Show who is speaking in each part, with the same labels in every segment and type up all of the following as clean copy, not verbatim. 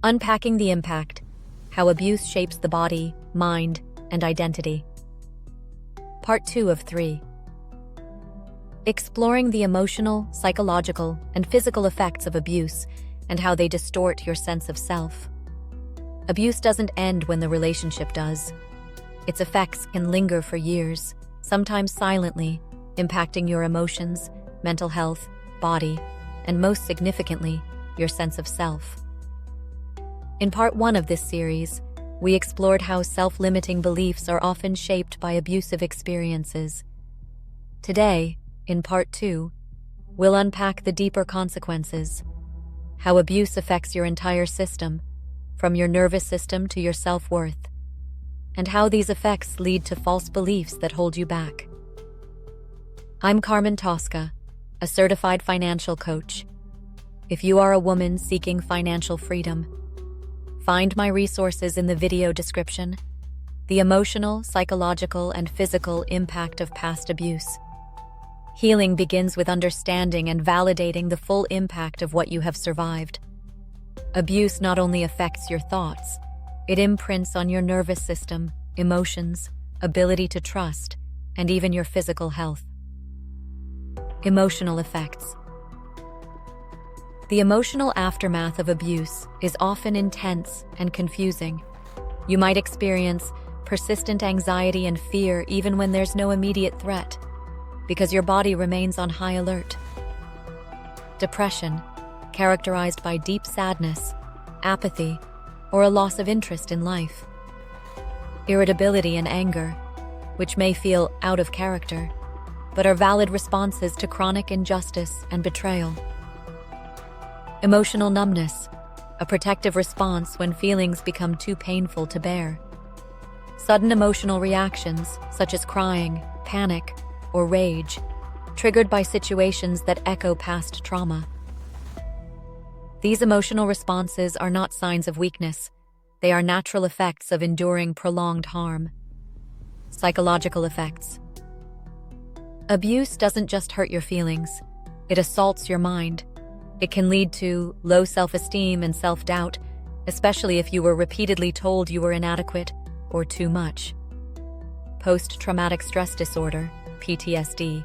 Speaker 1: Unpacking the impact, how abuse shapes the body, mind, and identity. Part 2 of 3. Exploring the emotional, psychological, and physical effects of abuse and how they distort your sense of self. Abuse doesn't end when the relationship does. Its effects can linger for years, sometimes silently, impacting your emotions, mental health, body, and most significantly, your sense of self. In part 1 of this series, we explored how self-limiting beliefs are often shaped by abusive experiences. Today, in part 2, we'll unpack the deeper consequences, how abuse affects your entire system, from your nervous system to your self-worth, and how these effects lead to false beliefs that hold you back. I'm Carmen Tosca, a certified financial coach. If you are a woman seeking financial freedom, find my resources in the video description. The emotional, psychological, and physical impact of past abuse. Healing begins with understanding and validating the full impact of what you have survived. Abuse not only affects your thoughts, it imprints on your nervous system, emotions, ability to trust, and even your physical health. Emotional effects. The emotional aftermath of abuse is often intense and confusing. You might experience persistent anxiety and fear even when there's no immediate threat, because your body remains on high alert. Depression, characterized by deep sadness, apathy, or a loss of interest in life. Irritability and anger, which may feel out of character, but are valid responses to chronic injustice and betrayal. Emotional numbness, a protective response when feelings become too painful to bear. Sudden emotional reactions, such as crying, panic, or rage, triggered by situations that echo past trauma. These emotional responses are not signs of weakness. They are natural effects of enduring prolonged harm. Psychological effects. Abuse doesn't just hurt your feelings, it assaults your mind. It can lead to low self-esteem and self-doubt, especially if you were repeatedly told you were inadequate or too much. Post-traumatic stress disorder, PTSD,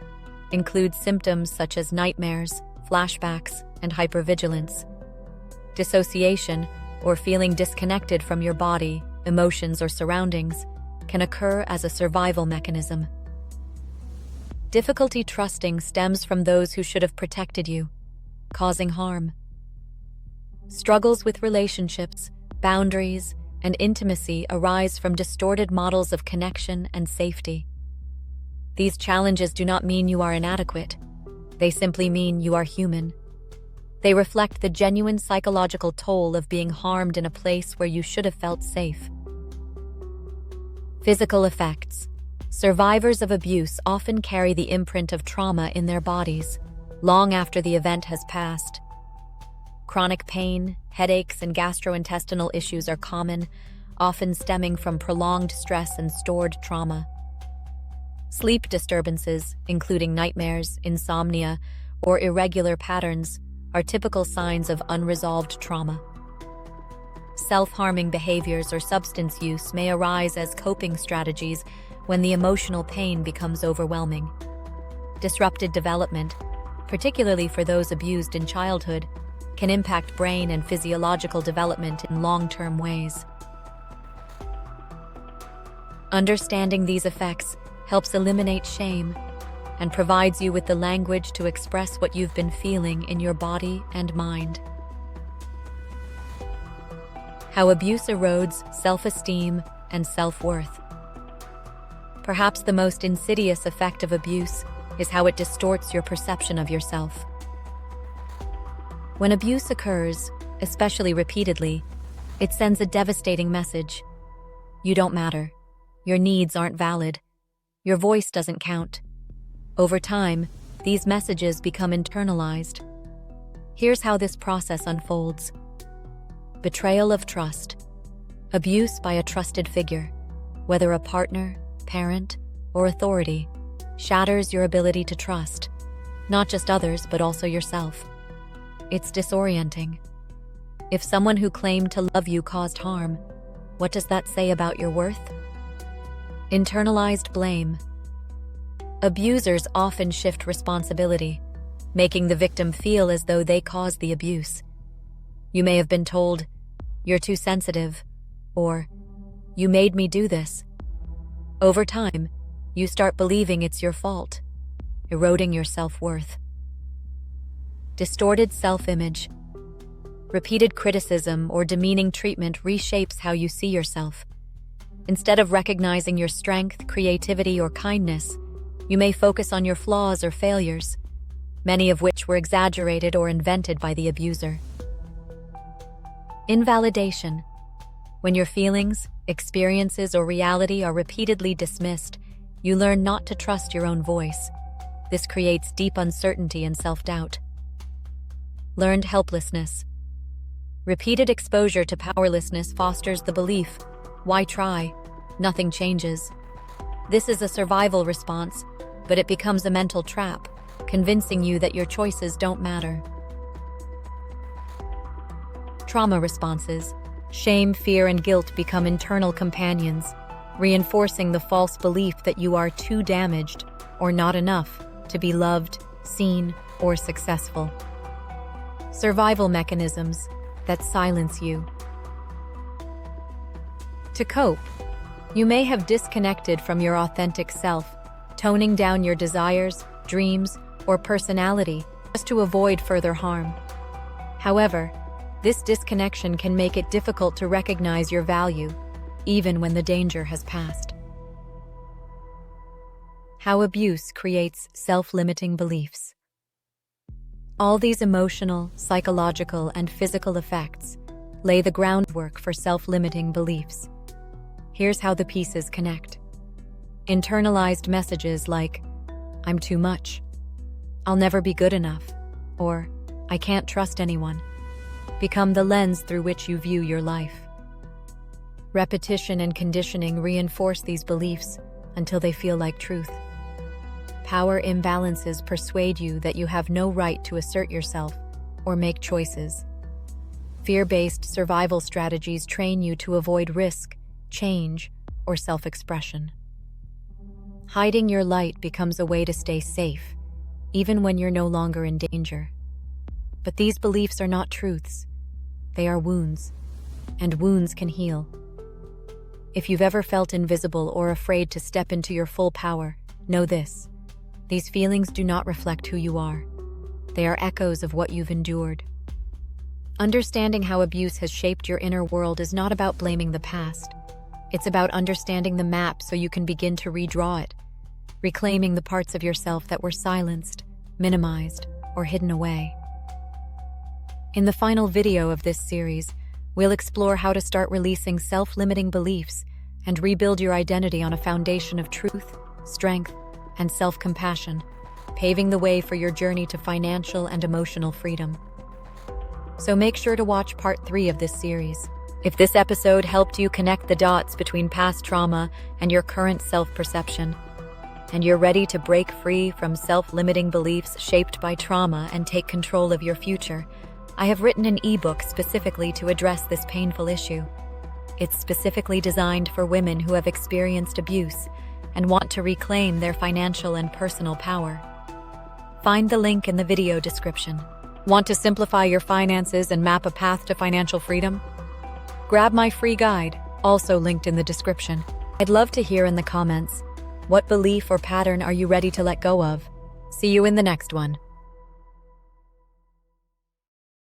Speaker 1: includes symptoms such as nightmares, flashbacks, and hypervigilance. Dissociation, or feeling disconnected from your body, emotions, or surroundings, can occur as a survival mechanism. Difficulty trusting stems from those who should have protected you, causing harm. Struggles with relationships, boundaries, and intimacy arise from distorted models of connection and safety. These challenges do not mean you are inadequate. They simply mean you are human. They reflect the genuine psychological toll of being harmed in a place where you should have felt safe. Physical effects. Survivors of abuse often carry the imprint of trauma in their bodies, long after the event has passed. Chronic pain, headaches, and gastrointestinal issues are common, often stemming from prolonged stress and stored trauma. Sleep disturbances, including nightmares, insomnia, or irregular patterns, are typical signs of unresolved trauma. Self-harming behaviors or substance use may arise as coping strategies when the emotional pain becomes overwhelming. Disrupted development, particularly for those abused in childhood, can impact brain and physiological development in long-term ways. Understanding these effects helps eliminate shame and provides you with the language to express what you've been feeling in your body and mind. How abuse erodes self-esteem and self-worth. Perhaps the most insidious effect of abuse is how it distorts your perception of yourself. When abuse occurs, especially repeatedly, it sends a devastating message. You don't matter. Your needs aren't valid. Your voice doesn't count. Over time, these messages become internalized. Here's how this process unfolds. Betrayal of trust. Abuse by a trusted figure, whether a partner, parent, or authority, shatters your ability to trust, not just others, but also yourself. It's disorienting. If someone who claimed to love you caused harm, what does that say about your worth? Internalized blame. Abusers often shift responsibility, making the victim feel as though they caused the abuse. You may have been told, "You're too sensitive," or "You made me do this." Over time, you start believing it's your fault, eroding your self-worth. Distorted self-image. Repeated criticism or demeaning treatment reshapes how you see yourself. Instead of recognizing your strength, creativity, or kindness, you may focus on your flaws or failures, many of which were exaggerated or invented by the abuser. Invalidation. When your feelings, experiences, or reality are repeatedly dismissed, you learn not to trust your own voice. This creates deep uncertainty and self-doubt. Learned helplessness. Repeated exposure to powerlessness fosters the belief, "Why try? Nothing changes." This is a survival response, but it becomes a mental trap, convincing you that your choices don't matter. Trauma responses. Shame, fear, and guilt become internal companions, reinforcing the false belief that you are too damaged or not enough to be loved, seen, or successful. Survival mechanisms that silence you. To cope, you may have disconnected from your authentic self, toning down your desires, dreams, or personality just to avoid further harm. However, this disconnection can make it difficult to recognize your value, even when the danger has passed. How abuse creates self-limiting beliefs. All these emotional, psychological, and physical effects lay the groundwork for self-limiting beliefs. Here's how the pieces connect. Internalized messages like, "I'm too much," "I'll never be good enough," or "I can't trust anyone," become the lens through which you view your life. Repetition and conditioning reinforce these beliefs until they feel like truth. Power imbalances persuade you that you have no right to assert yourself or make choices. Fear-based survival strategies train you to avoid risk, change, or self-expression. Hiding your light becomes a way to stay safe, even when you're no longer in danger. But these beliefs are not truths. They are wounds, and wounds can heal. If you've ever felt invisible or afraid to step into your full power, know this. These feelings do not reflect who you are. They are echoes of what you've endured. Understanding how abuse has shaped your inner world is not about blaming the past. It's about understanding the map so you can begin to redraw it, reclaiming the parts of yourself that were silenced, minimized, or hidden away. In the final video of this series, we'll explore how to start releasing self-limiting beliefs and rebuild your identity on a foundation of truth, strength, and self-compassion, paving the way for your journey to financial and emotional freedom. So make sure to watch part 3 of this series. If this episode helped you connect the dots between past trauma and your current self-perception, and you're ready to break free from self-limiting beliefs shaped by trauma and take control of your future, I have written an ebook specifically to address this painful issue. It's specifically designed for women who have experienced abuse and want to reclaim their financial and personal power. Find the link in the video description. Want to simplify your finances and map a path to financial freedom? Grab my free guide, also linked in the description. I'd love to hear in the comments, what belief or pattern are you ready to let go of? See you in the next one.